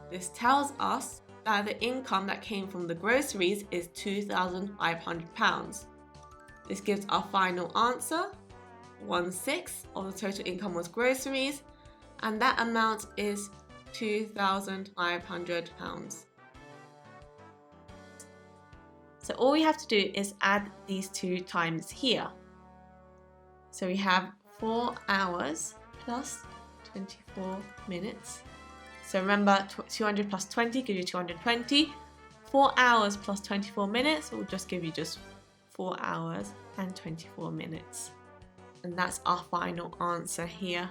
This tells us that the income that came from the groceries is £2,500. This gives our final answer. 1/6 of the total income was groceries, and that amount is £2,500. So all we have to do is add these two times here. So we have 4 hours plus 24 minutes. So remember, 200 plus 20 gives you 220. 4 hours plus 24 minutes will just give you just 4 hours and 24 minutes. And that's our final answer here.